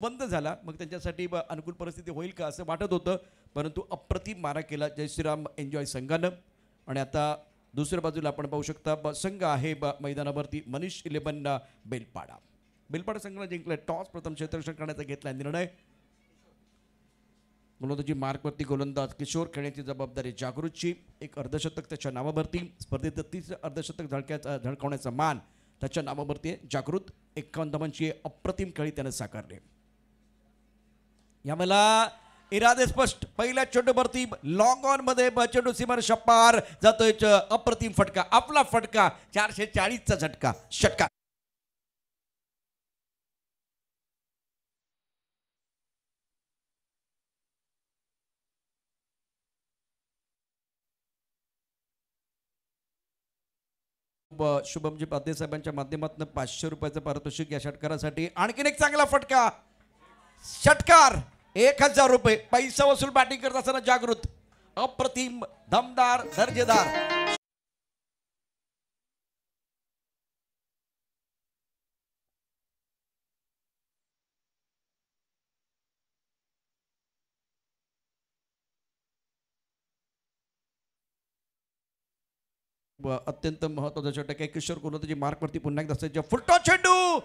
बंद झाला. मग त्यांच्यासाठी अनुकूल परिस्थिती होईल का असं वाटत होतं, परंतु अप्रतिम मारा केला जय श्रीराम एन्जॉय संघानं. आणि आता दुसऱ्या बाजूला आपण पाहू शकता संघ आहे मैदानावरती मनीष 11 बेलपाडा. बेलपाडा संघाने जिंकलं टॉस. प्रथम क्षेत्ररक्षण करण्याचा घेतला निर्णय. गोलंदाजी मार्कवरती गोलंदाज किशोर, खेळण्याची जबाबदारी जागृतची. एक अर्धशतक त्याच्या नावावरती. स्पर्धेत 30 अर्धशतक झळकावण्याचा मान त्याच्या नावावरती आहे. जागृत 51 धावांची अप्रतिम खेळी त्यानं साकारली. यावेळेला इरादे स्पष्ट. पहिल्या चेंडूवरती लॉंग ऑन मध्ये चेंडू सीमार शप्पार जातोय. अप्रतिम फटका, आपला फटका, 440चा झटका, षटकार. शुभमजी पाध्ये साहेबांच्या माध्यमातून 500 रुपयाचं पारितोषिक या षटकारासाठी. आणखीन एक चांगला फटका, षटकार, 1000 रुपये. पैसा वसूल बॅटिंग करत असताना जागृत. अप्रतिम, दमदार, दर्जेदार. अत्यंत महत्वाचा षटक आहे. किशोर गोलंदाजी मार्कवरती पुन्हा एकदा सज्ज. फुलटॉस चेंडू,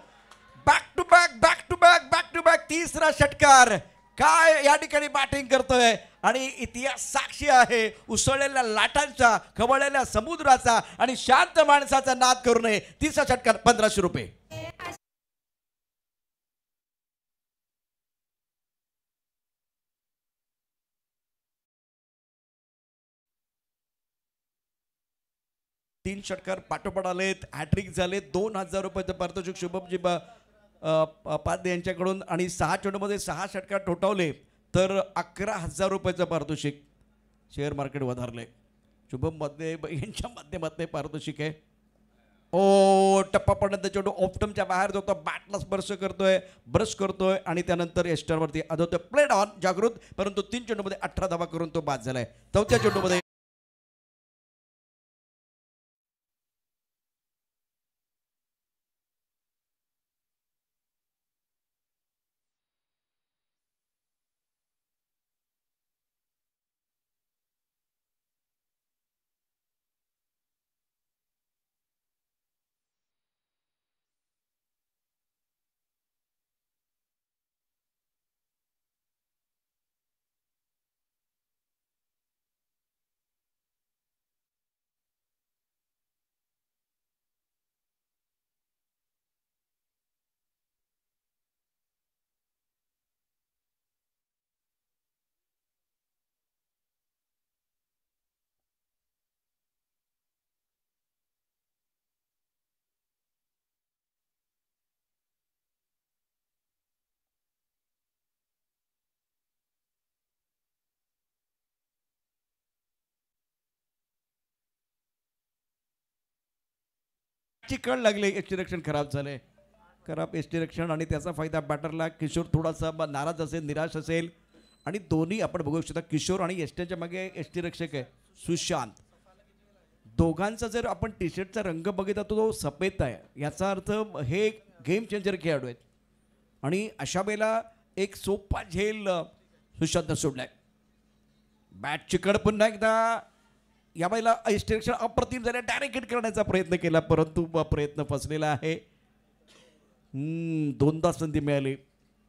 back to back, back to back, back to back, तिसरा षटकार. काय या ठिकाणी बॅटिंग करतोय आणि इतिहास साक्षी आहे. उसळलेल्या लाटांचा, खवळलेल्या समुद्राचा आणि शांत माणसाचा नाद करू नये. तिसरा षटकार, 1500 रुपये. तीन षटकार पाठोपाठ आलेत, हॅट्रिक झाले. 2000 रुपयाचं पारितोषिक शुभमजी पाध्ये यांच्याकडून. आणि 6 चेंडूमध्ये 6 षटकार ठोठावले तर 11,000 रुपयाचं पारितोषिक. शेअर मार्केट वधारले. शुभम मध्ये यांच्या माध्यमातून पारितोषिक आहे. ओ, टप्पा पडण्याचा चेंडू ऑफ्टमच्या बाहेर जातो. बॅटला स्पर्श करतोय, ब्रश करतोय आणि त्यानंतर एस्टरवरती आदवतोय. प्लेड ऑन जागृत, परंतु 3 चेंडूमध्ये 18 धावा करून तो बाद झालाय. चौथ्या चेंडूमध्ये कळ लागले. एस्टिरेक्शन खराब झाले. खराब एस्टिरेक्शन आणि त्याचा फायदा बॅटरला. किशोर थोडासा नाराज असेल, निराश असेल. आणि दोन्ही आपण बघू शकता, किशोर आणि एस्टेच्या मागे एस्टिरक्षक आहे सुशांत. दोघांचा जर आपण टी शर्टचा रंग बघितला तो सफेद आहे. याचा अर्थ हे गेम चेंजर खेळाडू आहेत. आणि अशा वेळेला एक सोपा झेल सुशांतनं सोडलाय. बॅट चिकड पुन्हा एकदा. या वेळेला एस्टिरेक्शन अप्रतिम झाले. डायरेक्ट हिट करण्याचा प्रयत्न केला परंतु प्रयत्न फसलेला आहे. दोनदा संधी मिळाली.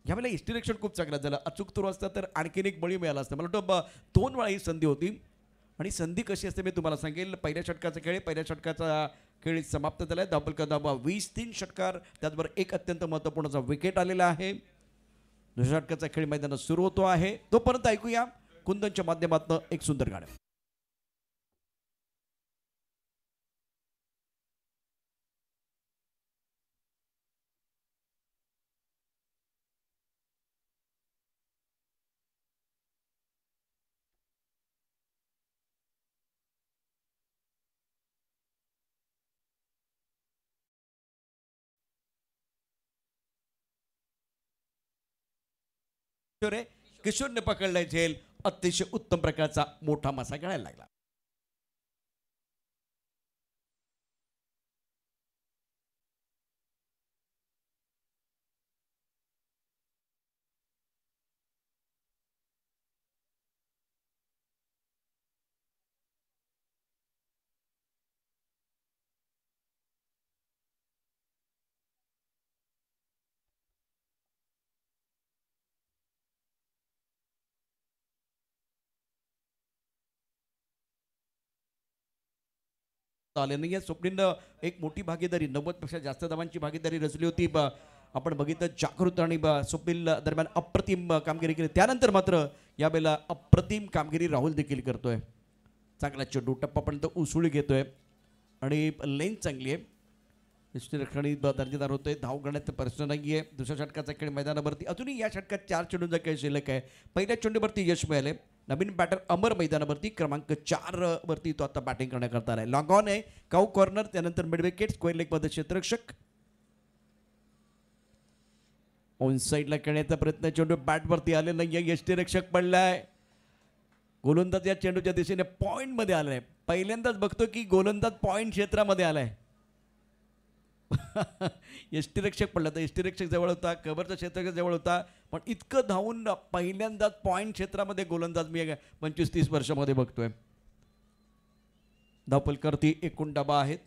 यावेळेला एस्टिरेक्शन खूप चांगला झालं. अचूक तो असता तर आणखीन एक बळी मिळाला असता. मला वाटतं 2 वेळा ही संधी होती. आणि संधी कशी असते मी तुम्हाला सांगेल. पहिल्या षटकाचा खेळ, पहिल्या षटकाचा खेळ समाप्त झाला आहे. धाबल का धाबा 20, 3 षटकार, त्याचबरोबर एक अत्यंत महत्त्वपूर्णचा विकेट आलेला आहे. दुसऱ्या षटकाचा खेळ मैदानात सुरू होतो आहे. तोपर्यंत ऐकूया कुंदनच्या माध्यमातून एक सुंदर गाणं. किशोरने पकडलाय झेल. अतिशय उत्तम प्रकारचा मोठा मासा खेळायला लागला. आले नाही आहे. स्वप्नीलनं एक मोठी भागीदारी 90पेक्षा जास्त धावांची भागीदारी रचली होती. आपण बघितलं जागृत आणि स्वप्नील दरम्यान अप्रतिम कामगिरी केली. त्यानंतर मात्र यावेळेला अप्रतिम कामगिरी राहुल देखील करतोय. चांगला चेंडू टप्पापर्यंत उसळी घेतोय आणि लेंथ चांगली आहे. यष्टीरक्षणी दर्जेदार होतोय. धाव करण्याचा प्रश्न नाही आहे. दुसऱ्या षटकाचा खेळ मैदानावरती अजूनही या षटकात 4 चेंडूंचा खेळ शिल्लक आहे. पहिल्या चेंडूवरती यश मिळाले. नवीन बॅटर अमर मैदानावरती क्रमांक 4 वरती तो आता बॅटिंग करण्याकरता आलाय. लॉंग ऑन आहे. काऊ कॉर्नर, त्यानंतर मिड विकेट, स्क्वेअर लेग मध्ये क्षेत्ररक्षक. ऑन साईडला खेळण्याचा प्रयत्न, चेंडू बॅटवरती आले नाही. यष्टीरक्षक पडलाय. गोलंदाज या चेंडूच्या दिशेने पॉइंट मध्ये आलाय. पहिल्यांदाच बघतो की गोलंदाज पॉइंट क्षेत्रामध्ये आलाय. यष्टीरक्षक पडला तर यष्टीरक्षक जवळ होता, कव्हरचा क्षेत्ररक्षक जवळ होता, पण इतकं धावून पहिल्यांदाच पॉइंट क्षेत्रामध्ये गोलंदाज मी 25-30 वर्षामध्ये बघतोय. धावपलकरती एकूण डबा आहेत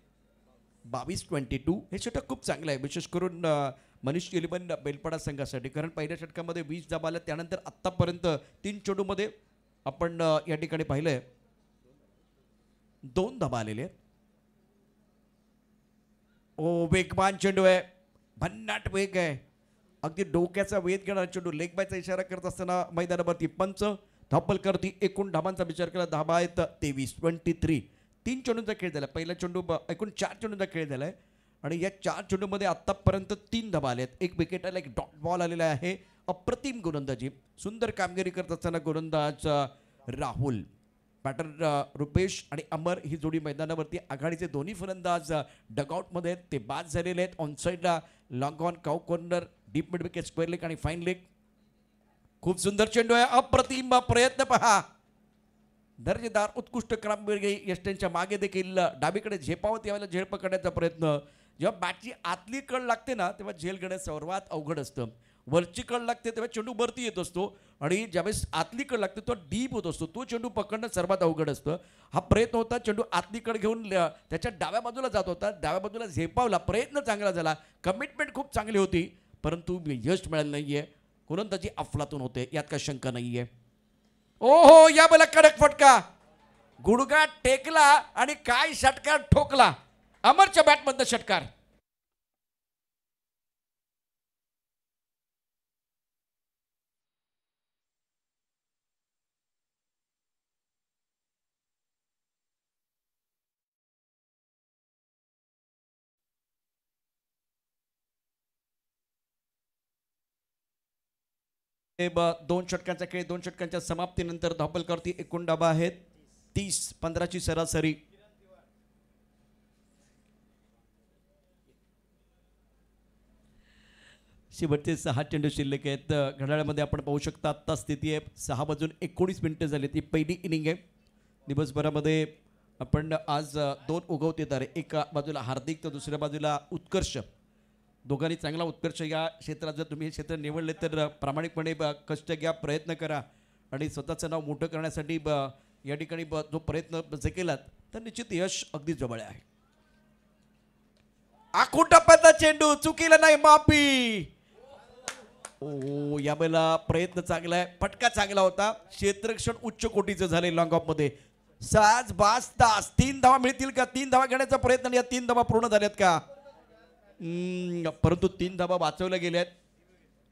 22-22. हे षटक खूप चांगलं आहे, विशेष करून मनीष इलेवन बेलपाडा संघासाठी, कारण पहिल्या षटकामध्ये 20 धाबा आल्या. त्यानंतर आत्तापर्यंत 3 चेंडूमध्ये आपण या ठिकाणी पाहिलंय 2 धाबा आलेले आहेत. ओ वेगवान चेंडू आहे, भन्नाट वेग आहे, अगदी डोक्याचा वेध घेणारा चेंडू. लेग बायचा इशारा करत असताना मैदानावरती पंच. धावपलकरती एकूण धाबांचा विचार केला, धाबा आहेत 23-23. 3 चेंडूंचा खेळ झाला. पहिला चेंडू एकूण 4 चेंडूंचा खेळ झाला आहे आणि या 4 चेंडूमध्ये आत्तापर्यंत 3 धाबा आले आहेत. एक विकेट आला, एक डॉट बॉल आलेला आहे. अप्रतिम गोलंदाजी, सुंदर कामगिरी करत असताना गोलंदाज राहुल, बॅटर रुपेश आणि अमर ही जोडी मैदानावरती. आघाडीचे दोन्ही फलंदाज डगआउटमध्ये आहेत, ते बाद झालेले आहेत. ऑन साईडला long on, cow corner, deep mid wicket, square leg आणि फाईन लेग. खूप सुंदर चेंडू आहे, अप्रतिम प्रयत्न पहा. दर्जेदार उत्कृष्ट कामगिरी. यष्ट्यांच्या मागे देखील डावीकडे झेपावत यावेळेला झेल पकडण्याचा प्रयत्न. जेव्हा बॅटची आतली कळ लागते ना, तेव्हा झेल घेणं सर्वात अवघड असतं. वरची कळ लागते तेव्हा चेंडू वरती येत असतो आणि ज्यावेळेस आतली कळ लागते तो डीप होत असतो. तो चेंडू पकडणं सर्वात अवघड असतं. हा प्रयत्न होता, चेंडू आतली कळ घेऊन त्याच्या डाव्या बाजूला जात होता, डाव्या बाजूला झेपावला, प्रयत्न चांगला झाला, कमिटमेंट खूप चांगली होती, परंतु यश मिळालं नाहीये. गोलंदाजी अफलातून होते, यात काही शंका नाहीये. ओहो, या बेला कडक फटका, गुडघा टेकला आणि काय षटकार ठोकला. अमरच्या बॅटमधनं षटकार. दोन षटकांचा खेळ, 2 षटकांच्या समाप्तीनंतर धावपलकरती एकूण डाबा आहेत 30-15ची सरासरी. शेवटचे 6 चेंडू शिल्लक आहेत. घड्याळामध्ये आपण पाहू शकता आत्ता स्थिती आहे 6:19 झाली. ती पहिली इनिंग आहे. दिवसभरामध्ये आपण आज 2 उगवतेदार, एका बाजूला हार्दिक तर दुसऱ्या बाजूला उत्कर्ष. दोघांनी चांगला उत्कर्ष. या क्षेत्रात जर तुम्ही हे क्षेत्र निवडले तर प्रामाणिकपणे कष्ट घ्या, प्रयत्न करा आणि स्वतःचं नाव मोठं करण्यासाठी या ठिकाणी जो प्रयत्न जे केलात तर निश्चित यश अगदी जवळ आहे. आखून टप्प्याचा चेंडू, चुकीला नाही माफी. ओ, यावेळेला प्रयत्न चांगला आहे, फटका चांगला होता, क्षेत्ररक्षण उच्च कोटीचं झाले. लॉंग ऑफ मध्ये 3 धावा मिळतील का? 3 धावा घेण्याचा प्रयत्न, या 3 धावा पूर्ण झाल्यात का? परंतु 3 धाबा वाचवल्या गेल्यात.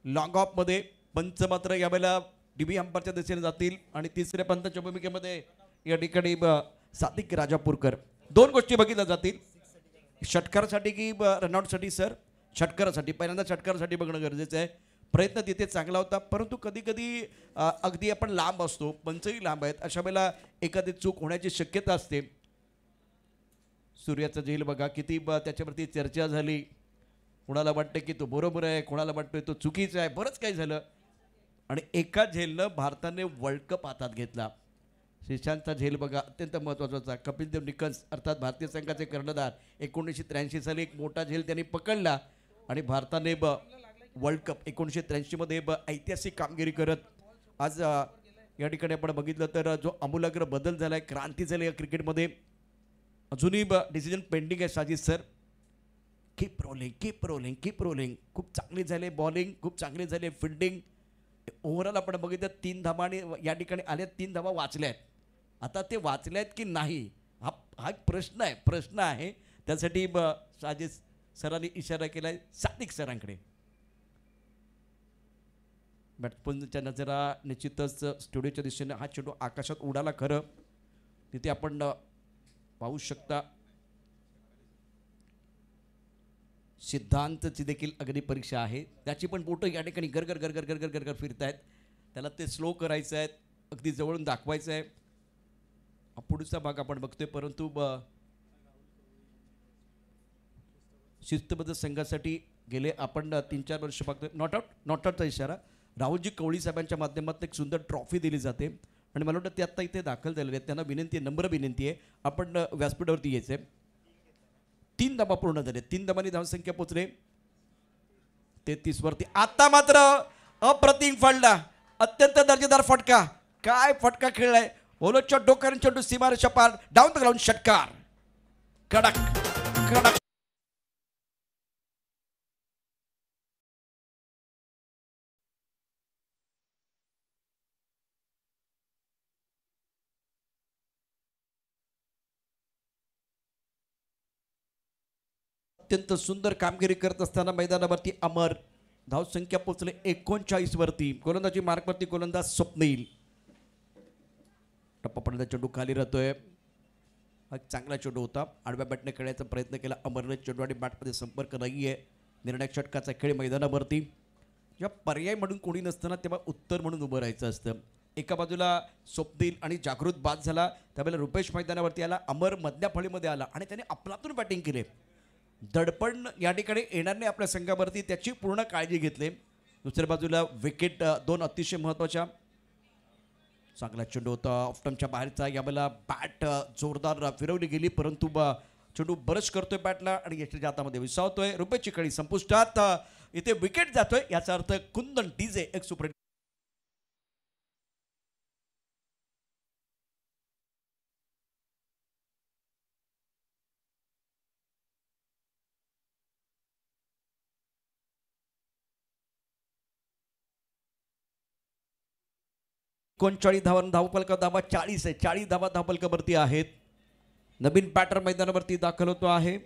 लॉंग ऑफ मध्ये पंच मात्र यावेळेला डीबी अंपायरच्या दिशेने जातील आणि तिसऱ्या पंचाच्या भूमिकेमध्ये या ठिकाणी सादिक राजापूरकर. 2 गोष्टी बघितल्या जातील, षटकारासाठी की रनआउटसाठी. सर, षटकारासाठी, पहिल्यांदा षटकारासाठी बघणं गरजेचं आहे. प्रयत्न तिथे चांगला होता, परंतु कधी कधी अगदी आपण लांब असतो, पंचही लांब आहेत, अशा वेळेला एखादी चूक होण्याची शक्यता असते. सूर्याचा झेल बघा, किती त्याच्यावरती चर्चा झाली. कोणाला वाटतं की तो बरोबर आहे, कोणाला वाटतोय तो चुकीचा आहे, बरंच काही झालं आणि एका झेलनं भारताने वर्ल्ड कप हातात घेतला. श्रीशांतचा झेल बघा, अत्यंत महत्त्वाचा. कपिल देव निकल्स अर्थात भारतीय संघाचे कर्णधार, 1983 साली एक मोठा झेल त्यांनी पकडला आणि भारताने वर्ल्ड कप 1983 मध्ये ऐतिहासिक कामगिरी करत आज या ठिकाणी आपण बघितलं तर जो आमूलाग्र बदल झाला आहे, क्रांती झाली आहे क्रिकेटमध्ये. अजूनही डिसिजन पेंडिंग आहे. Sajid sir, keep rolling, keep rolling, keep rolling. खूप चांगली झाली बॉलिंग, खूप चांगली झाली फिल्डिंग. ओव्हरऑल आपण बघितलं 3 धाबा आणि या ठिकाणी आल्या 3 धाबा वाचल्या आहेत. आता ते वाचल्या आहेत की नाही हा हा एक प्रश्न आहे त्यासाठी साजिद सरांनी इशारा केलाय सात्विक सरांकडे. बॅट्समनच्या नजरा निश्चितच स्टुडिओच्या दिशेने हा चेंडू आकाशात उडाला खरं. तिथे आपण पाहू शकता सिद्धांतची देखील अग्नी परीक्षा आहे. त्याची पण बोटं या ठिकाणी गरगर गरगर गरगर गरगर फिरत आहेत. त्याला ते स्लो करायचं आहे, अगदी जवळून दाखवायचं आहे. पुढचा भाग आपण बघतोय परंतु शिस्तबद्ध संघासाठी गेले आपण 3-4 वर्ष बघतोय. नॉट आउटचा इशारा राहुलजी कवळी साहेबांच्या माध्यमातून एक सुंदर ट्रॉफी दिली जाते आणि मला वाटतं ते आत्ता इथे दाखल झालेले आहेत. त्यांना विनंती आहे, नम्र विनंती आहे, आपण व्यासपीठावरती यायचं आहे. 3 धाबा पूर्ण झाले. 3 धाबांनी धावसंख्या पोचले 33 वरती. आता मात्र अप्रतिम फलंदा, अत्यंत दर्जेदार फटका. काय फटका खेळलाय ओलोच्या डोक्याने चेंडू सीमारेषा पार डाऊन द ग्राउंड षटकार. कडक कडक अत्यंत सुंदर कामगिरी करत असताना मैदानावरती अमर. धावसंख्या पोहोचले 39 वरती. गोलंदाजी मार्कवरती गोलंदाज स्वप्नील. टप्पा पडण्याचा चेंडू खाली राहतोय. हा चांगला चेंडू होता. आडव्या बॅटने खेळण्याचा प्रयत्न केला अमरने. चेंडू आणि बॅटमध्ये संपर्क नाही आहे. निर्णायक षटकाचा खेळ मैदानावरती. जेव्हा पर्याय म्हणून कोणी नसताना तेव्हा उत्तर म्हणून उभं राहायचं असतं. एका बाजूला स्वप्नील आणि जागृत बाद झाला, त्यावेळेला रुपेश मैदानावरती आला. अमर मधल्या फळीमध्ये आला आणि त्याने आपलातून बॅटिंग केले. दडपण या ठिकाणी येणार नाही आपल्या संघावरती, त्याची पूर्ण काळजी घेतली. दुसऱ्या बाजूला विकेट 2 अतिशय महत्त्वाच्या. चांगला चेंडू होता ऑफ्टमच्या बाहेरचा. यावेळेला बॅट जोरदार फिरवली गेली परंतु चेंडू बरच करतोय बॅटला आणि यशच्या हातामध्ये विसावतोय. रुपयाची कळी संपुष्टात. इथे विकेट जातोय याचा अर्थ कुंदन डीजे एक सुपर 39 धावफलक धावा 40 आहे. 40 धावा धावफलकावरती आहेत. नवीन बॅटर मैदानावरती दाखल होतो आहे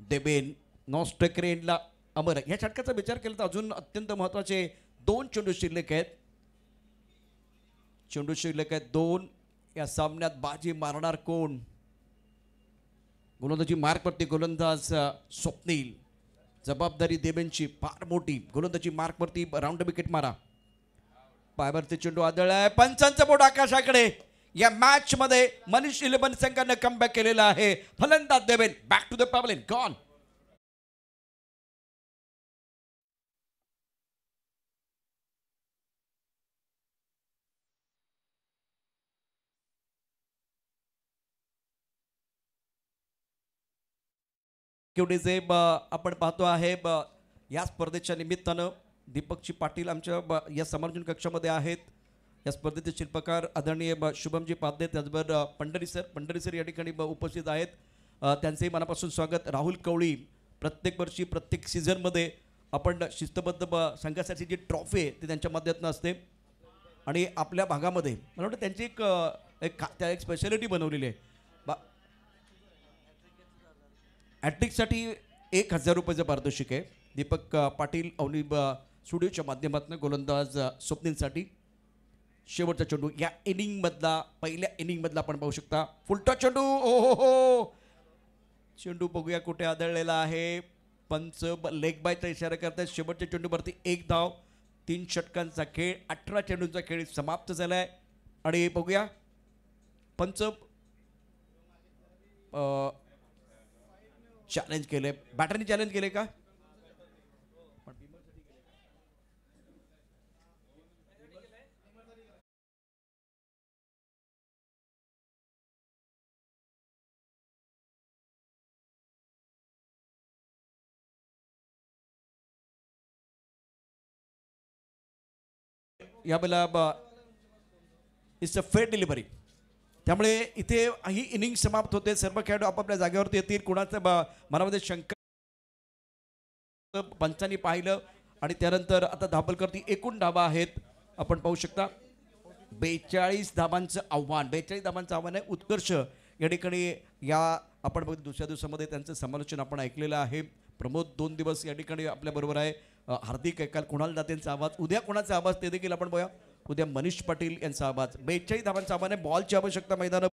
डेबेन. नॉस्ट्रेकरेनला अमर. या षटकाचा विचार केला तर अजून अत्यंत महत्त्वाचे 2 चेंडू शिल्लक आहेत. चेंडू शिल्लक आहेत 2. या सामन्यात बाजी मारणार कोण? गोलंदाजी मार्कवरती गोलंदाज स्वप्नील. जबाबदारी देबेनची फार मोठी. गोलंदाजी मार्कवरती राऊंड विकेट मारा. पायवरती चेंडू आदळलाय. पंचांचं बोट आकाशाकडे. या मॅच मध्ये मनीष 11 संघाने कमबॅक केलेला आहे. फलंदाज Deven back to the pavilion gone. केवढे आपण पाहतो आहे या स्पर्धेच्या निमित्तानं दीपकजी पाटील आमच्या या समालोचन कक्षामध्ये आहेत. या स्पर्धेचे शिल्पकार आदरणीय शुभमजी पाध्ये, त्याचबरोबर पंढरी सर या ठिकाणी उपस्थित आहेत. त्यांचंही मनापासून स्वागत. राहुल कवळी प्रत्येक वर्षी प्रत्येक सीझनमध्ये आपण शिस्तबद्ध संघासाठी जी ट्रॉफी आहे ती त्यांच्या माध्यमातून असते आणि आपल्या भागामध्ये मला वाटतं त्यांची एक स्पेशालिटी बनवलेली आहे. हॅट्रिकसाठी 1000 रुपयाचं पारितोषिक आहे. दीपक पाटील अवनी स्टुडिओच्या माध्यमातून गोलंदाज स्वप्नीलसाठी. शेवटचा चेंडू या इनिंगमधला, पहिल्या इनिंगमधला आपण पाहू शकता. फुलटॉस चेंडू. ओ हो हो, चेंडू बघूया कुठे आदळलेला आहे. पंच लेग बायचा इशारा करतात. शेवटच्या चेंडूवरती 1 धाव. 3 षटकांचा खेळ, 18 चेंडूंचा खेळ समाप्त झालाय आणि बघूया पंच चॅलेंज केले. बॅटरनी चॅलेंज केले का? यावेळेला इट्स अ फेअर डिलिव्हरी. त्यामुळे इथे ही इनिंग समाप्त होते. सर्व खेळाडू आपापल्या जागेवरती येतील. कुणाचं मनामध्ये शंका पंचांनी पाहिलं आणि त्यानंतर आता धावफलकावरती एकूण धावा आहेत आपण पाहू शकता. 42 धावांचं आव्हान. 42 धावांचं आव्हान आहे. उत्कर्ष या ठिकाणी या आपण बघतो दुसऱ्या दिवसामध्ये त्यांचं समालोचन आपण ऐकलेलं आहे. प्रमोद 2 दिवस या ठिकाणी आपल्याबरोबर आहे. हार्दिक काल कुणाल दातेंचा आवाज, उद्या कोणाचा आवाज ते देखील आपण बघूया. उद्या मनीष पाटील यांचा आवाज. 42 धावांचा आव्हान आहे. बॉलची आवश्यकता मैदानात.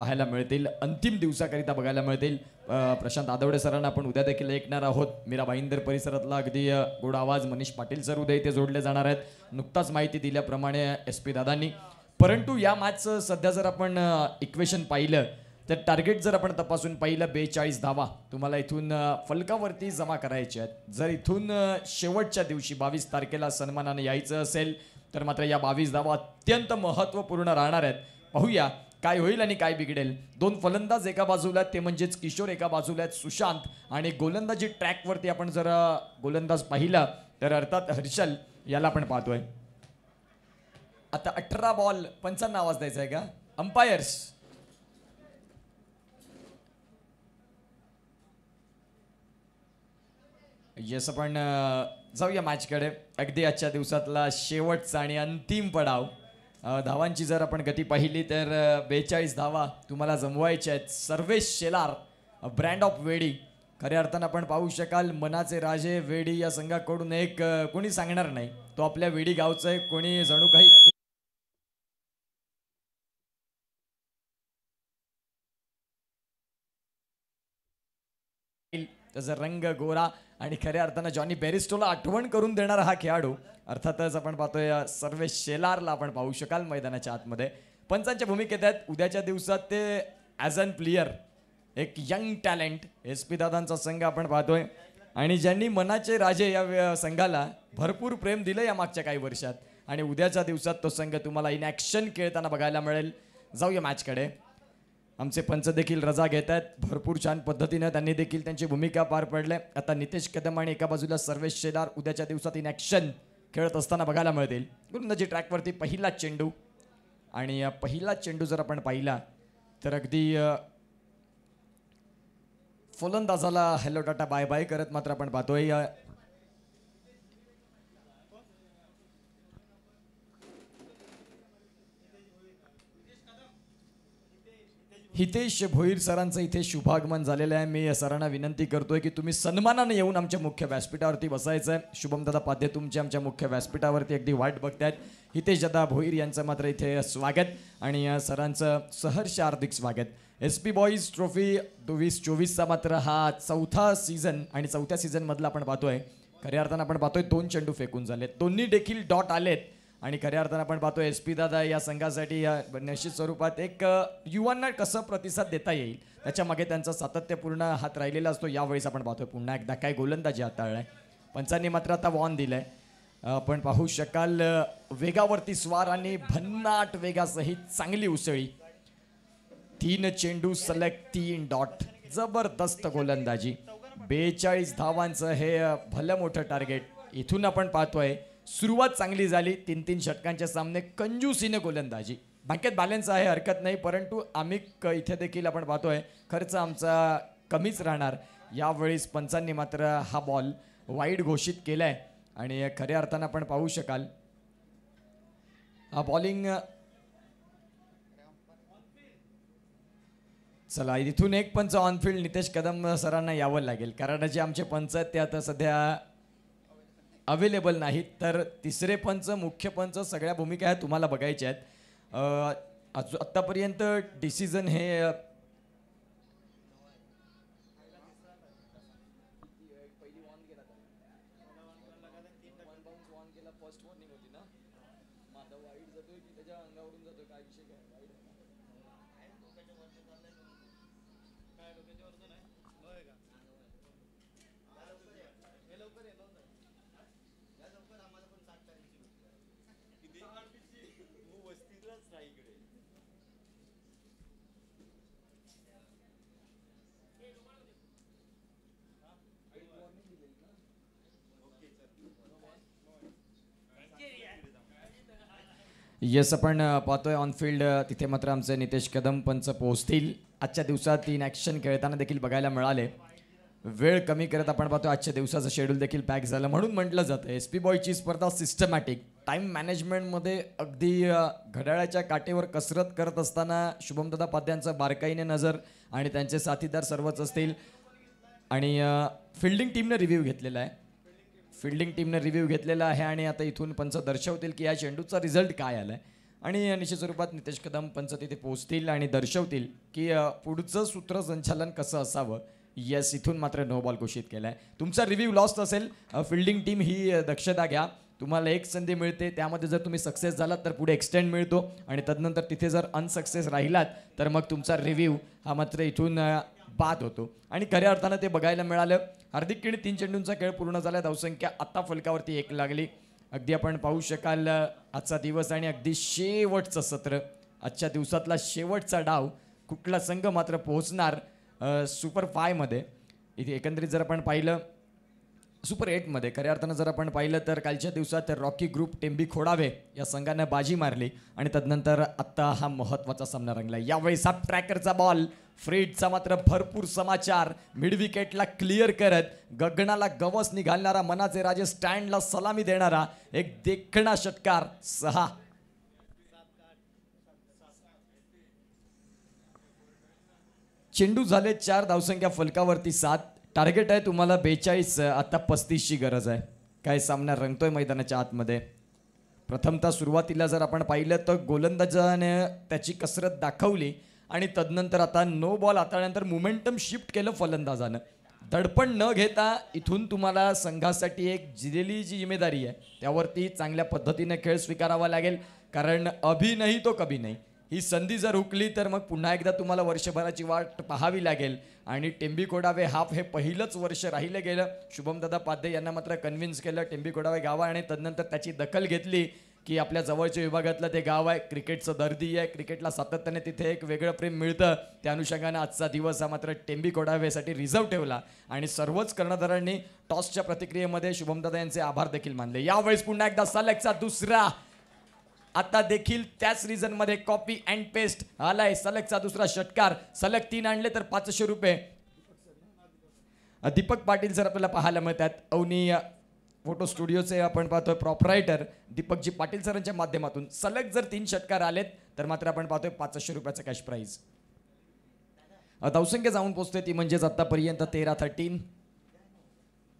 पाहायला मिळतील, अंतिम दिवसाकरिता बघायला मिळतील. प्रशांत आदवडे सरांना आपण उद्या देखील ऐकणार आहोत. मीरा भाईंदर परिसरातला अगदी गोड आवाज मनीष पाटील सर उद्या इथे जोडले जाणार आहेत, नुकताच माहिती दिल्याप्रमाणे SP दादांनी. परंतु या मॅचचं सध्या जर आपण इक्वेशन पाहिलं तर टार्गेट जर आपण तपासून पाहिलं 42 धावा तुम्हाला इथून फलकावरती जमा करायचे आहेत. जर इथून शेवटच्या दिवशी 22 तारखेला सन्मानाने यायचं असेल तर मात्र या 22 धावा अत्यंत महत्त्वपूर्ण राहणार आहेत. पाहूया काय होईल आणि काय बिघडेल. 2 फलंदाज एका बाजूला ते म्हणजेच किशोर, एका बाजूला आहेत सुशांत. आणि गोलंदाजी ट्रॅकवरती आपण जर गोलंदाज पाहिला तर अर्थात हर्षल याला आपण पाहतोय. आता 18 बॉल 55 आवाज द्यायचा आहे का अंपायर्स. येस आपण जाऊया मॅचकडे. अगदी आजच्या दिवसातला शेवटचा आणि अंतिम पडाव. धावांची जर आपण गती पाहिली तर 42 धावा तुम्हाला जमवायच्या आहेत. सर्वेश शेलार ब्रँड ऑफ वेडी, खऱ्या अर्थानं आपण पाहू शकाल मनाचे राजे वेडी या संघाकडून एक कोणी सांगणार नाही, तो आपल्या वेडी गावचा आहे. कोणी जणू काही त्याचा रंग गोरा आणि खऱ्या अर्थानं जॉनी बेरिस्टोला आठवण करून देणारा हा खेळाडू. अर्थातच आपण पाहतोय सर्वेश शेलारला आपण पाहू शकाल मैदानाच्या आतमध्ये. पंचांच्या भूमिकेत आहेत उद्याच्या दिवसात ते ॲज अन प्लेयर, एक यंग टॅलेंट. SP दादांचा संघ आपण पाहतोय आणि ज्यांनी मनाचे राजे या संघाला भरपूर प्रेम दिलं या मागच्या काही वर्षात. आणि उद्याच्या दिवसात तो संघ तुम्हाला इन ॲक्शन खेळताना बघायला मिळेल. जाऊया मॅचकडे. आमचे पंच देखील रजा घेत आहेत. भरपूर छान पद्धतीने त्यांनी देखील त्यांची भूमिका पार पडले. आता नितेश कदम आणि एका बाजूला सर्वेश शेलार उद्याच्या दिवसात इन ॲक्शन खेळत असताना बघायला मिळतील. गोलंदाजी ट्रॅकवरती पहिला चेंडू आणि पहिला चेंडू जर आपण पाहिला तर अगदी फलंदाजाला हॅलो टाटा बाय बाय करत मात्र आपण पाहतोय हितेश भोईर सरांचं इथे शुभागमन झालेलं आहे. मी सरांना विनंती करतोय की तुम्ही सन्मानाने येऊन आमच्या मुख्य व्यासपीठावरती बसायचं आहे. शुभमदादा पाध्ये तुमचे आमच्या मुख्य व्यासपीठावरती अगदी वाट बघतायत. हितेश दादा भोईर यांचं मात्र इथे स्वागत आणि सरांचं सहर्ष हार्दिक स्वागत. SP बॉईज ट्रॉफी 2024चा मात्र हा चौथा सीझन आणि चौथ्या सीझनमधला आपण पाहतोय. खऱ्या अर्थानं आपण पाहतोय 2 चेंडू फेकून झालेत, दोन्ही देखील डॉट आलेत. आणि खऱ्या अर्थानं आपण पाहतोय SP दादा या संघासाठी या निश्चित स्वरूपात एक युवांना कसं प्रतिसाद देता येईल त्याच्या मागे त्यांचा सातत्यपूर्ण हात राहिलेला असतो. यावेळेस आपण पाहतोय पुन्हा एकदा काय गोलंदाजी हाताळलाय. पंचांनी मात्र आता वॉन दिलाय. आपण पाहू शकाल वेगावरती स्वार आणि भन्नाट वेगासहित चांगली उसळी. 3 चेंडू सलग 3 डॉट. जबरदस्त गोलंदाजी. 42 धावांचं हे भलं मोठं टार्गेट इथून आपण पाहतोय. सुरुवात चांगली झाली. 3-3 षटकांचे सामने, कंजूसीने गोलंदाजी. बँकेत बॅलन्स आहे, हरकत नाही, परंतु आम्ही इथे देखील आपण पाहतोय खर्च आमचा कमीच राहणार. यावेळेस पंचांनी मात्र हा बॉल वाईड घोषित केलाय आणि खऱ्या अर्थानं आपण पाहू शकाल हा बॉलिंग. चला इथून एक पंच ऑनफिल्ड नितेश कदम सरांना यावं लागेल, कारण जे आमचे पंच आहेत ते आता सध्या अवेलेबल नाहीत. तर तिसरे पंच, मुख्य पंच, सगळ्या भूमिका ह्या तुम्हाला बघायच्या आहेत. आत्तापर्यंत डिसिजन हे येस आपण पाहतोय ऑनफिल्ड तिथे मात्र आमचे नितेश कदम पंच पोहोचतील. आजच्या दिवसात 3 ॲक्शन खेळताना देखील बघायला मिळाले. वेळ कमी करत आपण पाहतो आजच्या दिवसाचं शेड्यूल देखील पॅक झालं. म्हणून म्हटलं जातं SP बॉयची स्पर्धा सिस्टमॅटिक टाईम मॅनेजमेंटमध्ये अगदी घड्याळाच्या काटेवर कसरत करत असताना शुभमदादा पाद्यांचं बारकाईने नजर आणि त्यांचे साथीदार सर्वच असतील. आणि फिल्डिंग टीमने रिव्ह्यू घेतलेला आहे. फिल्डिंग टीमने रिव्ह्यू घेतलेला आहे आणि आता इथून पंच दर्शवतील की या चेंडूचा रिझल्ट काय आलाय. आणि निश्चित स्वरूपात नितेश कदम पंच तिथे पोहोचतील आणि दर्शवतील की पुढचं सूत्रसंचालन कसं असावं. येस इथून मात्र नो बॉल घोषित केला आहे. तुमचा रिव्ह्यू लॉस्ट असेल, फिल्डिंग टीम ही दक्षता घ्या. तुम्हाला एक संधी मिळते, त्यामध्ये जर तुम्ही सक्सेस झालात तर पुढे एक्सटेंड मिळतो आणि तदनंतर तिथे जर अनसक्सेस राहिलात तर मग तुमचा रिव्ह्यू हा मात्र इथून बाद होतो. आणि खऱ्या अर्थानं ते बघायला मिळालं. हार्दिक केळी 3 चेंडूंचा खेळ पूर्ण झाला. धावसंख्या आता फलकावरती 1 लागली. अगदी आपण पाहू शकाल आजचा दिवस आणि अगदी शेवटचं सत्र, आजच्या दिवसातला शेवटचा डाव. कुठला संघ मात्र पोहोचणार सुपर 5 मध्ये. इथे एकंदरीत जर आपण पाहिलं सुपर 8 मध्ये खऱ्या अर्थानं जर आपण पाहिलं तर कालच्या दिवसात रॉकी ग्रुप टेंबी खोडावे या संघानं बाजी मारली आणि तदनंतर आत्ता हा महत्त्वाचा सामना रंगला. यावेळी साप ट्रॅकरचा बॉल, फ्रीडचा मात्र भरपूर समाचार. मिड विकेटला क्लिअर करत गगनाला गवस निघालणारा, मनाचे राजे स्टँडला सलामी देणारा एक देखणा षटकार. 6 चेंडू झाले 4, धावसंख्या फलकावरती 7. टार्गेट आहे तुम्हाला 42, आता 35ची गरज आहे. काय सामना रंगतोय मैदानाच्या आतमध्ये. प्रथमतः सुरुवातीला जर आपण पाहिलं तर गोलंदाजाने त्याची कसरत दाखवली आणि तदनंतर आता नो बॉल हाताळल्यानंतर मोमेंटम शिफ्ट केलं फलंदाजानं. दडपण न घेता इथून तुम्हाला संघासाठी एक दिलेली जी जिम्मेदारी आहे त्यावरती चांगल्या पद्धतीने खेळ स्वीकारावा लागेल. कारण अभी नाही तो कभी नाही, ही संधी जर हुकली तर मग पुन्हा एकदा तुम्हाला वर्षभराची वाट पाहावी लागेल. आणि टेंबी खोडावे हाफ हे पहिलंच वर्ष राहिलं गेलं. शुभमदादा पाध्ये यांना मात्र कन्व्हिन्स केलं टेंबी खोडावे गाव आणि तदनंतर त्याची दखल घेतली की आपल्या जवळच्या विभागातलं ते गाव आहे, क्रिकेटचं दर्दी आहे, क्रिकेटला सातत्याने तिथे एक वेगळं प्रेम मिळतं. त्या अनुषंगानं आजचा दिवस हा मात्र टेंबी खोडावेसाठी रिझर्व ठेवला आणि सर्वच कर्णधारांनी टॉसच्या प्रतिक्रियेमध्ये शुभमदादा यांचे आभार देखील मानले. यावेळेस पुन्हा एकदा सलगचा दुसरा, आता देखील त्याच रिझन मध्ये कॉपी अँड पेस्ट आलाय. सलगचा दुसरा षटकार, सलग 3 आणले तर 500 रुपये. दीपक पाटील जर आपल्याला पाहायला मिळतात, अवनी फोटो स्टुडिओचे आपण पाहतोय प्रॉपरायटर दीपकजी पाटील सरांच्या माध्यमातून सलग जर 3 षटकार आलेत तर मात्र आपण पाहतोय 500 रुपयाचं कॅश प्राईज. धावसंख्या जाऊन पोहोचते ती म्हणजेच आतापर्यंत 13-13.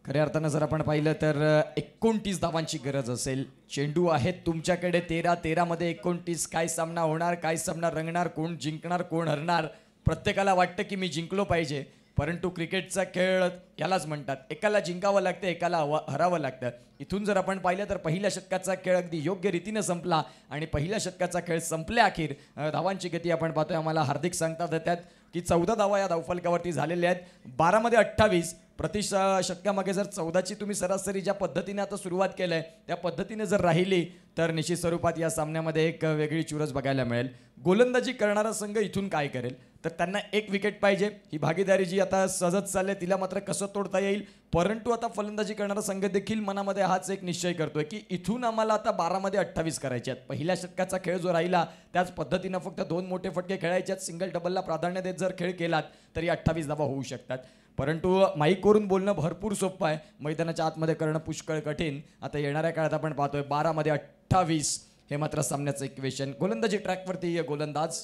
खऱ्या अर्थानं जर आपण पाहिलं तर 29 धावांची गरज असेल. चेंडू आहेत तुमच्याकडे 13 मध्ये 29. काय सामना होणार, काय सामना रंगणार, कोण जिंकणार, कोण हरणार. प्रत्येकाला वाटतं की मी जिंकलो पाहिजे, परंतु क्रिकेटचा खेळ यालाच म्हणतात, एकाला जिंकावं लागतं, एकाला हरावं लागतं. इथून जर आपण पाहिलं तर पहिल्या षटकाचा खेळ अगदी योग्य रीतीने संपला आणि पहिल्या षटकाचा खेळ संपल्या अखेर धावांची गती आपण पाहतोय. आम्हाला हार्दिक सांगतात येतात की 14 धावा या धावफलकावरती झालेल्या आहेत. 12 मध्ये 28, प्रति षटकामागे जर 14ची तुम्ही सरासरी ज्या पद्धतीने आता सुरुवात केलंय त्या पद्धतीने जर राहिली तर निश्चित स्वरूपात या सामन्यामध्ये एक वेगळी चुरस बघायला मिळेल. गोलंदाजी करणारा संघ इथून काय करेल तर त्यांना एक विकेट पाहिजे. ही भागीदारी जी आता सजत चालली तिला मात्र कसं तोडता येईल. परंतु आता फलंदाजी करणारा संघ देखील मनामध्ये हाच एक निश्चय करतोय की इथून आम्हाला आता 12 मध्ये 28 करायचे आहेत. पहिल्या षटकाचा खेळ जो राहिला त्याच पद्धतीनं फक्त 2 मोठे फटके खेळायचे आहेत. सिंगल डबलला प्राधान्य देत जर खेळ केलात तरी 28 धावा होऊ शकतात. परंतु माईकवरून बोलणं भरपूर सोपं आहे, मैदानाच्या आतमध्ये करणं पुष्कळ कठीण. आता येणाऱ्या काळात आपण पाहतोय 12 मध्ये 28 हे मात्र सामन्याचं इक्वेशन. गोलंदाजी ट्रॅकवरती गोलंदाज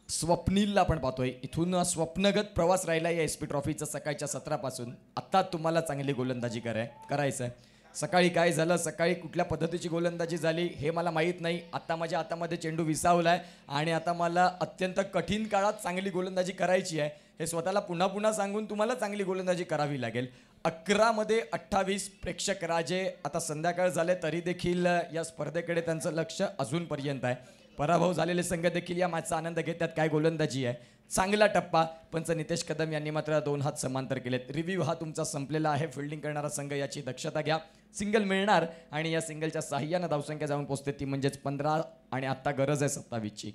स्वप्नीलला आपण पाहतोय. इथून स्वप्नगत प्रवास राहिला या SP ट्रॉफीचा सकाळच्या सत्रापासून. आता तुम्हाला चांगली गोलंदाजी करायचं आहे. सकाळी काय झालं, सकाळी कुठल्या पद्धतीची गोलंदाजी झाली हे मला माहीत नाही. आता माझ्या हातामध्ये चेंडू विसावलाय आणि आता मला अत्यंत कठीण काळात चांगली गोलंदाजी करायची आहे हे स्वतःला पुन्हा पुन्हा सांगून तुम्हाला चांगली गोलंदाजी करावी लागेल. 11 मध्ये 28 प्रेक्षक राजे. आता संध्याकाळ झाले तरी देखील या स्पर्धेकडे त्यांचं लक्ष अजूनपर्यंत आहे. पराभव झालेले संघ देखील या मॅचचा आनंद घेतात. काय गोलंदाजी आहे, चांगला टप्पा. पंच नितेश कदम यांनी मात्र 2 हात समांतर केलेत. रिव्ह्यू हा तुमचा संपलेला आहे. फिल्डिंग करणारा संघ याची दक्षता घ्या. सिंगल मिळणार आणि या सिंगलच्या साह्यानं धावसंख्या जाऊन पोहोचते ती म्हणजेच 15 आणि आता गरज आहे 27ची.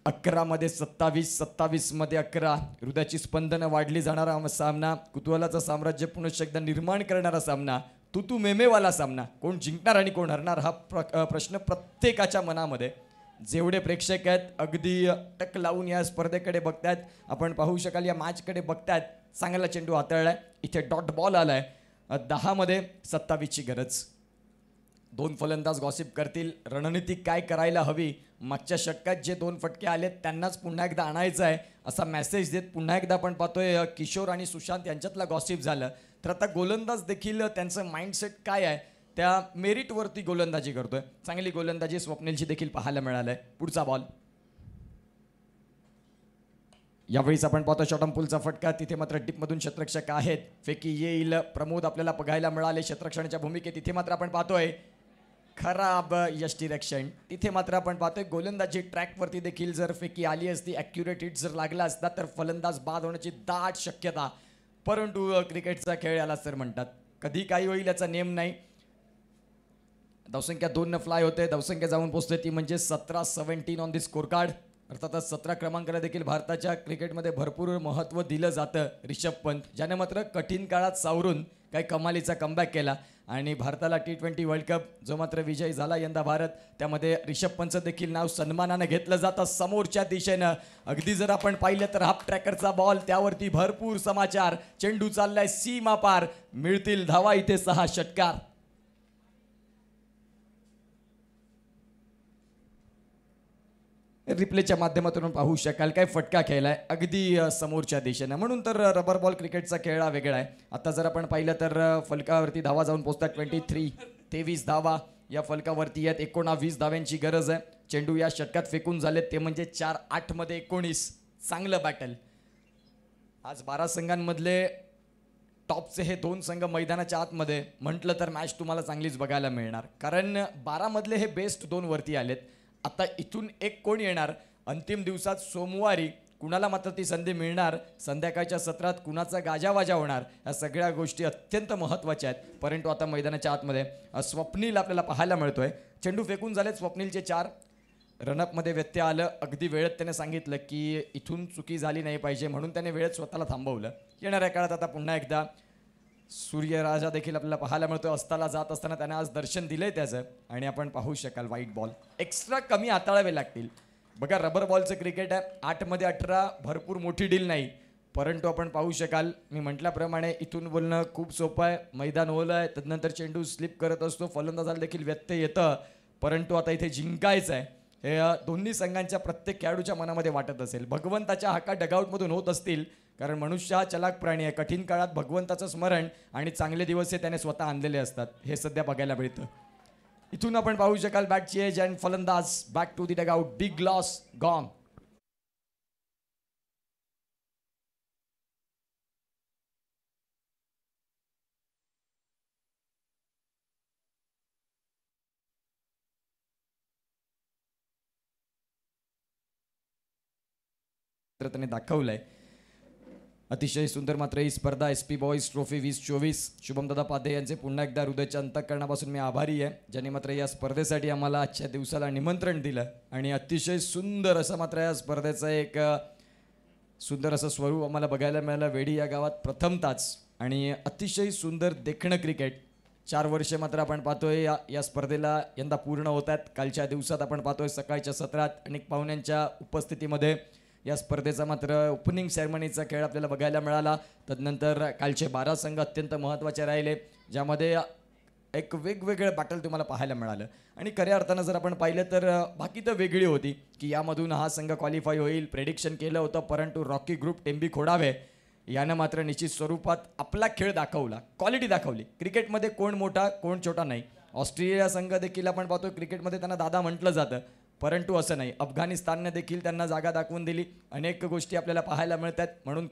11 मध्ये 27, 27 मध्ये 11. हृदयाची स्पंदनं वाढली जाणारा सामना, कुतूहलाचं साम्राज्य पुनश्च एकदा निर्माण करणारा सामना, तू मेमेवाला सामना. कोण जिंकणार आणि कोण हरणार हा प्रश्न प्रत्येकाच्या मनामध्ये. जेवढे प्रेक्षक आहेत अगदी टक लावून या स्पर्धेकडे बघतायत. आपण पाहू शकाल या मॅचकडे बघतायत. चांगला चेंडू हाताळलाय. इथे डॉट बॉल आलाय. 10 मध्ये 27ची गरज. 2 फलंदाज गॉसिप करतील. रणनीती काय करायला हवी. मागच्या षटकात जे 2 फटके आलेत त्यांनाच पुन्हा एकदा आणायचं आहे असा मेसेज देत पुन्हा एकदा आपण पाहतोय किशोर आणि सुशांत यांच्यातला गॉसिप झालं. तर आता गोलंदाज देखील त्यांचं माइंडसेट काय आहे त्या मेरिटवरती गोलंदाजी करतोय. चांगली गोलंदाजी स्वप्नीलची देखील पाहायला मिळालंय. पुढचा बॉल. यावेळीच आपण पाहतो शॉटमपूलचा फटका. तिथे मात्र डीपमधून क्षेत्ररक्षक आहेत. फेकी येईल. प्रमोद आपल्याला बघायला मिळाले क्षेत्ररक्षणाच्या भूमिकेत. तिथे मात्र आपण पाहतोय खराब यष्टीरक्षण. तिथे मात्र आपण पाहतोय गोलंदाजी ट्रॅकवरती देखील जर फेकी आली असती, ॲक्युरेट हिट जर लागला असता तर फलंदाज बाद होण्याची दाट शक्यता. परंतु क्रिकेटचा खेळ याला सर म्हणतात. कधी काही होईल याचा नेम नाही. धावसंख्या 2 फ्लाय होते. धावसंख्या जाऊन पोहोचते ती म्हणजे 17-17 ऑन दी स्कोर कार्ड. अर्थातच 17 क्रमांकाला देखील भारताच्या क्रिकेटमध्ये भरपूर महत्त्व दिलं जातं. रिषभ पंत ज्याने मात्र कठीण काळात सावरून काही कमालीचा कमबॅक केला आणि भारताला T20 वर्ल्ड कप जो मात्र विजयी झाला यंदा भारत, त्यामध्ये रिषभ पंतचं देखील नाव सन्मानानं घेतलं जातं. समोरच्या दिशेनं अगदी जर आपण पाहिलं तर हाफ ट्रॅकरचा बॉल, त्यावरती भरपूर समाचार. चेंडू चाललाय सीमा पार. मिळतील धावा इथे 6 षटकार. रिप्लेच्या माध्यमातून पाहू शकाल काय फटका खेळलाय अगदी समोरच्या दिशेनं. म्हणून तर रबर बॉल क्रिकेटचा खेळ हा वेगळा आहे. आता जर आपण पाहिलं तर फलकावरती धावा जाऊन पोहोचतात 23 धावा या फलकावरती आहेत. 19 धाव्यांची गरज आहे. चेंडू या षटकात फेकून झालेत ते म्हणजे 4-8 मध्ये 19. चांगलं बॅटल. आज 12 संघांमधले टॉपचे हे 2 संघ मैदानाच्या आतमध्ये म्हटलं तर मॅच तुम्हाला चांगलीच बघायला मिळणार. कारण 12 मधले हे बेस्ट 2 वरती आलेत. आता इथून एक कोण येणार अंतिम दिवसात सोमवारी, कुणाला मात्र ती संधी मिळणार, संध्याकाळच्या सत्रात कुणाचा गाजावाजा होणार, या सगळ्या गोष्टी अत्यंत महत्त्वाच्या आहेत. परंतु आता मैदानाच्या आतमध्ये स्वप्नील आपल्याला पाहायला मिळतोय. चेंडू फेकून झालेत स्वप्नीलचे 4. रनअपमध्ये व्यत्यय आलं. अगदी वेळेत त्याने सांगितलं की इथून चुकी झाली नाही पाहिजे म्हणून त्याने वेळेत स्वतःला थांबवलं. येणाऱ्या काळात आता पुन्हा एकदा सूर्यराजा देखील आपल्याला पाहायला मिळतो. अस्ताला जात असताना त्याने आज दर्शन दिलंय त्याचं आणि आपण पाहू शकाल व्हाईट बॉल. एक्स्ट्रा कमी हाताळावे लागतील. बघा रबर बॉलचं क्रिकेट आहे. 8 मध्ये 18 भरपूर मोठी डील नाही. परंतु आपण पाहू शकाल मी म्हटल्याप्रमाणे इथून बोलणं खूप सोपं आहे. मैदान ओलं आहे. तदनंतर चेंडू स्लिप करत असतो. फलंदाजाला देखील व्यत्यय येतं. परंतु आता इथे जिंकायचं आहे हे दोन्ही संघांच्या प्रत्येक खेळाडूच्या मनामध्ये वाटत असेल. भगवंताच्या हाका डगआउटमधून होत असतील. कारण मनुष्य हा चलाक प्राणी आहे. कठीण काळात भगवंताचं स्मरण आणि चांगले दिवस हे त्याने स्वतः आणलेले असतात. हे सध्या बघायला मिळतं. इथून आपण पाहू शकाल बॅटची एज अँड फलंदाज back to the dugout. Big loss gone. त्याने दाखवलंय अतिशय सुंदर मात्र ही स्पर्धा SP बॉईज ट्रॉफी 2024 शुभमदादा पाध्ये यांचे पुन्हा एकदा हृदयाच्या अंतःकरणापासून मी आभारी आहे, ज्यांनी मात्र या स्पर्धेसाठी आम्हाला आजच्या दिवसाला निमंत्रण दिलं आणि अतिशय सुंदर असं मात्र या स्पर्धेचं एक सुंदर असं स्वरूप आम्हाला बघायला मिळालं वेडी या गावात प्रथमताच. आणि अतिशय सुंदर देखणं क्रिकेट 4 वर्षे मात्र आपण पाहतोय या स्पर्धेला यंदा पूर्ण होत आहेत. कालच्या दिवसात आपण पाहतोय सकाळच्या सत्रात अनेक पाहुण्यांच्या उपस्थितीमध्ये या स्पर्धेचा मात्र ओपनिंग सेरेमनीचा खेळ आपल्याला बघायला मिळाला. तदनंतर कालचे 12 संघ अत्यंत महत्त्वाचे राहिले, ज्यामध्ये एक वेगवेगळं बॅटल तुम्हाला पाहायला मिळालं. आणि खऱ्या अर्थानं जर आपण पाहिलं तर बाकी तर वेगळी होती की यामधून हा संघ क्वालिफाय होईल, प्रेडिक्शन केलं होतं, परंतु रॉकी ग्रुप टेंबी खोडावे यानं मात्र निश्चित स्वरूपात आपला खेळ दाखवला, क्वालिटी दाखवली. क्रिकेटमध्ये कोण मोठा कोण छोटा नाही. ऑस्ट्रेलिया संघ देखील आपण पाहतो क्रिकेटमध्ये त्यांना दादा म्हटलं जातं, परंतु असं नाही. अफगाणिस्तानने देखील त्यांना जागा दाखवून दिली. अनेक गोष्टी आपल्याला पाहायला मिळतात. म्हणून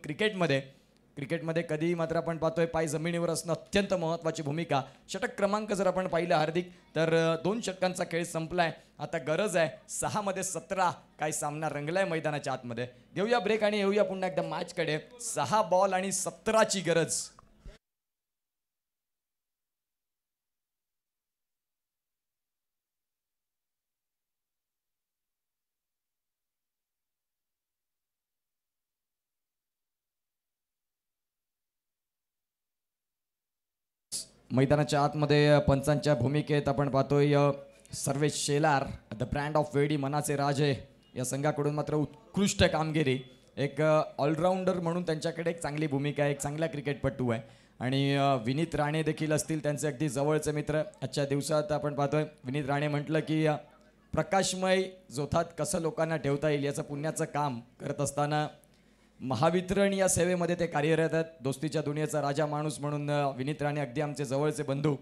क्रिकेटमध्ये कधीही मात्र आपण पाहतोय पाय जमिनीवर असणं अत्यंत महत्त्वाची भूमिका. षटक क्रमांक जर आपण पाहिलं हार्दिक तर 2 षटकांचा खेळ संपलाय. आता गरज आहे 6 मध्ये 17 काय सामना रंगलाय मैदानाच्या आतमध्ये. देऊया ब्रेक आणि येऊया पुन्हा एकदा मॅचकडे. 6 बॉल आणि 17ची गरज. मैदानाच्या आतमध्ये पंचांच्या भूमिकेत आपण पाहतोय Sarvesh Shelar, the brand of वेडी, मनाचे राजे या संघाकडून मात्र उत्कृष्ट कामगिरी. एक ऑलराऊंडर म्हणून त्यांच्याकडे एक चांगली भूमिका आहे, एक चांगला क्रिकेटपटू आहे. आणि विनीत राणे देखील असतील त्यांचे अगदी जवळचे मित्र. आजच्या दिवसात आपण पाहतोय विनीत राणे म्हटलं की प्रकाशमय जोथात कसं लोकांना ठेवता येईल याचं पुण्याचं काम करत असताना महावितरण या सेवेमध्ये ते कार्यरत आहेत. दोस्तीच्या दुनियेचा राजा माणूस म्हणून विनीत राणे अगदी आमचे जवळचे बंधू.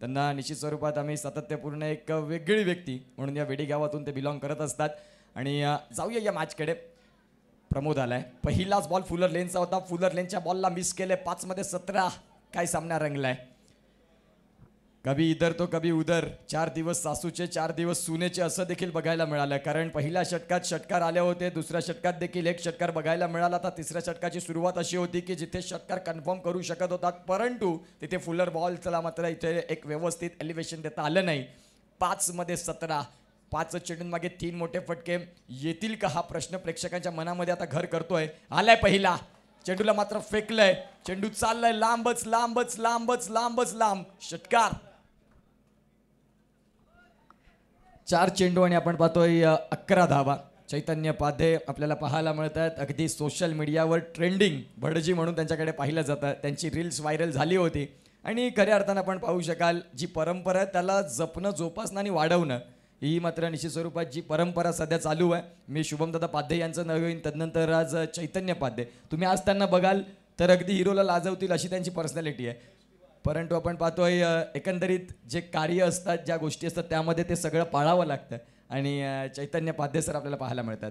त्यांना निश्चित स्वरूपात आम्ही सातत्यपूर्ण एक वेगळी व्यक्ती म्हणून या वेडी गावातून ते बिलॉंग करत असतात. आणि जाऊया या मॅचकडे. प्रमोद आलाय. पहिलाच बॉल फुलर लेनचा होता, फुलर लेनच्या बॉलला मिस केले. 5 मध्ये 17 काय सामना रंगलाय. कभी इधर तो कभी उधर. 4 दिवस सासूचे 4 दिवस सुनेचे असं देखील बघायला मिळालं. कारण पहिल्या षटकात षटकार आले होते, दुसऱ्या षटकात देखील एक षटकार बघायला मिळाला. आता तिसऱ्या षटकाची सुरुवात अशी होती की जिथे षटकार कन्फर्म करू शकत होतात, परंतु तिथे फुलर बॉलला मात्र इथे एक व्यवस्थित एलिव्हेशन देता आलं नाही. 5 मध्ये 17, 5 चेंडूंमागे 3 मोठे फटके येतील का हा प्रश्न प्रेक्षकांच्या मनामध्ये आता घर करतोय. आलाय पहिला, चेंडूला मात्र फेकलंय, चेंडू चाललाय लांबच लांबच लांबच लांबच लांब. षटकार. 4 चेंडू आणि आपण पाहतोय 11 धावा. चैतन्य पाध्ये आपल्याला पाहायला मिळत आहेत. अगदी सोशल मीडियावर ट्रेंडिंग भटजी म्हणून त्यांच्याकडे पाहिलं जातं. त्यांची रील्स व्हायरल झाली होती. आणि खऱ्या अर्थानं आपण पाहू शकाल जी परंपरा आहे त्याला जपणं, जोपासणं आणि वाढवणं ही मात्र निश्चित स्वरूपात जी परंपरा सध्या चालू आहे. मी शुभमदादा पाध्ये यांचं नवीन, तदनंतर आज चैतन्य पाध्ये. तुम्ही आज त्यांना बघाल तर अगदी हिरोला लाजवतील अशी त्यांची पर्सनॅलिटी आहे. परंतु आपण पाहतोय एकंदरीत जे कार्य असतात, ज्या गोष्टी असतात त्यामध्ये ते सगळं पाळावं लागतं. आणि चैतन्य पाध्ये सर आपल्याला पाहायला मिळतात.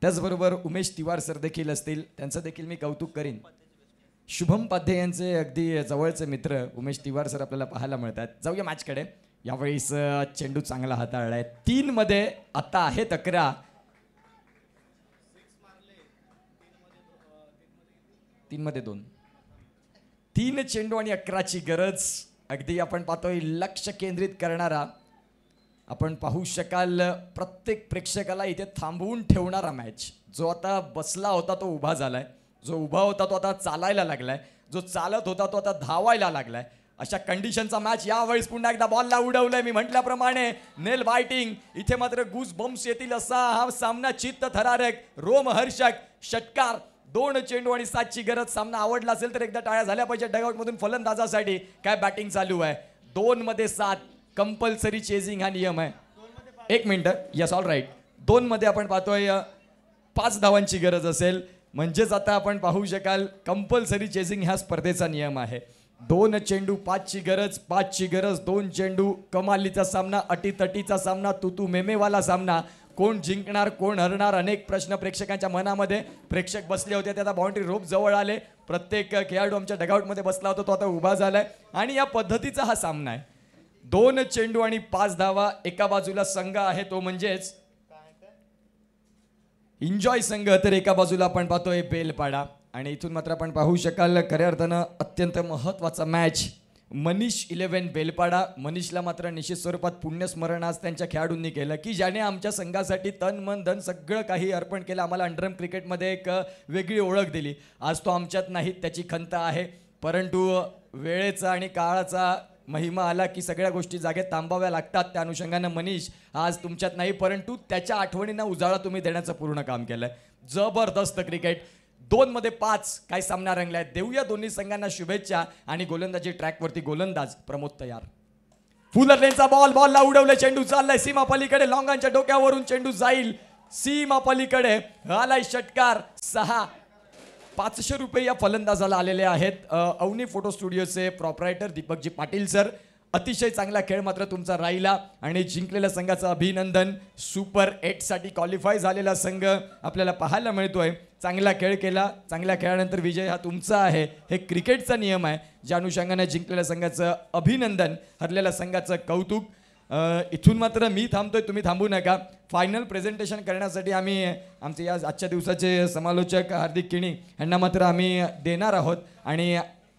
त्याचबरोबर उमेश तिवार सर देखील असतील, त्यांचं देखील मी कौतुक करीन. शुभम पाध्ये यांचे अगदी जवळचे मित्र उमेश तिवार सर आपल्याला पाहायला मिळतात. जाऊया मॅचकडे. यावेळेस चेंडू चांगला हाताळलाय. 3 मध्ये आता आहेत 11. 3 मध्ये 2. 3 चेंडू आणि 11ची गरज. अगदी आपण पाहतोय लक्ष केंद्रित करणारा, आपण पाहू शकाल प्रत्येक प्रेक्षकाला इथे थांबवून ठेवणारा मॅच. जो आता बसला होता तो उभा झालाय, जो उभा होता तो आता चालायला लागलाय, जो चालत होता तो आता धावायला लागलाय. अशा कंडिशनचा मॅच. यावेळेस पुन्हा एकदा बॉलला उडवलंय. मी म्हटल्याप्रमाणे नेल बायटिंग. इथे मात्र गूज बम्स येतील असा हा सामना चित्त थरारक, रोमहर्षक. षटकार. 2 चेंडू आणि 7ची गरज. सामना आवडला असेल तर एकदा टाळ्या झाल्या पाहिजे डगआउट मधून फलंदाजासाठी. काय बॅटिंग चालू आहे. 2 मध्ये 7 कंपल्सरी चेजिंग हा नियम आहे. 1 मिनिट. Yes, all right. 2 मध्ये आपण पाहतोय 5 धावांची गरज असेल म्हणजेच आता आपण पाहू शकाल कंपल्सरी चेजिंग ह्या स्पर्धेचा नियम आहे. 2 चेंडू 5ची गरज. 5ची गरज. 2 चेंडू. कमालीचा सामना, अटीतटीचा सामना, तू मेमेवाला सामना. कोण जिंकणार कोण हरणार अनेक प्रश्न प्रेक्षकांच्या मनामध्ये. प्रेक्षक बसले होते ते आता बाउंड्री रोप जवळ आले. प्रत्येक खेळाडू आमच्या डगआउटमध्ये बसला होता तो आता उभा झालाय. आणि या पद्धतीचा हा सामना आहे. 2 चेंडू आणि 5 धावा. एका बाजूला संघ आहे तो म्हणजेच एन्जॉय संघ तर एका बाजूला आपण पाहतोय बेलपाडा आणि इथून मात्र आपण पाहू शकाल खऱ्या अर्थानं अत्यंत महत्त्वाचा मॅच मनीष 11 बेलपाडा. मनीषला मात्र निश्चित स्वरूपात पुण्यस्मरण आज त्यांच्या खेळाडूंनी केलं की ज्याने आमच्या संघासाठी तन मन धन सगळं काही अर्पण केलं, आम्हाला अंडरम क्रिकेटमध्ये एक वेगळी ओळख दिली. आज तो आमच्यात नाही, त्याची खंत आहे, परंतु वेळेचा आणि काळाचा महिमा आला की सगळ्या गोष्टी जागेत थांबाव्या लागतात. त्या अनुषंगानं मनीष आज तुमच्यात नाही, परंतु त्याच्या आठवणींना उजाळा तुम्ही देण्याचं पूर्ण काम केलंय. जबरदस्त क्रिकेट, 2 मध्ये 5 काय सामना रंगलाय. देऊया दोन्ही संघांना शुभेच्छा. आणि गोलंदाजी ट्रॅकवरती गोलंदाज प्रमोद तयार. फुलरलेनचा बॉलला उडवलं, चेंडू चाललाय सीमा पलीकडे, लॉंगांच्या डोक्यावरून चेंडू जाईल सीमा पलीकडे. आलाय षटकार. 6 500 रुपये या फलंदाजाला आलेले आहेत. अवनी फोटो स्टुडिओचे प्रॉपरायटर दीपकजी पाटील सर, अतिशय चांगला खेळ मात्र तुमचा राहिला आणि जिंकलेल्या संघाचं अभिनंदन. सुपर 8 साठी क्वालिफाय झालेला संघ आपल्याला पाहायला मिळतोय. चांगला खेळ केला, चांगल्या खेळानंतर विजय हा तुमचा आहे, हे क्रिकेटचा नियम आहे. ज्या अनुषंगाने जिंकलेल्या संघाचं अभिनंदन, हरलेल्या संघाचं कौतुक. इथून मात्र मी थांबतोय, तुम्ही थांबू नका. फायनल प्रेझेंटेशन करण्यासाठी आम्ही आमचे या आजच्या दिवसाचे समालोचक हार्दिक किणी यांना मात्र आम्ही देणार आहोत आणि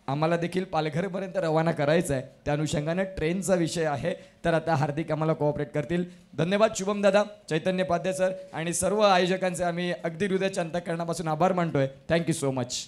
आम्हाला देखील पालघरपर्यंत रवाना करायचं आहे. त्या अनुषंगाने ट्रेनचा विषय आहे, तर आता हार्दिक आम्हाला कोऑपरेट करतील. धन्यवाद शुभम दादा, चैतन्य पाध्ये सर आणि सर्व आयोजकांचे आम्ही अगदी हृदयाच्या अंतःकरणापासून आभार मानतोय. Thank you so much.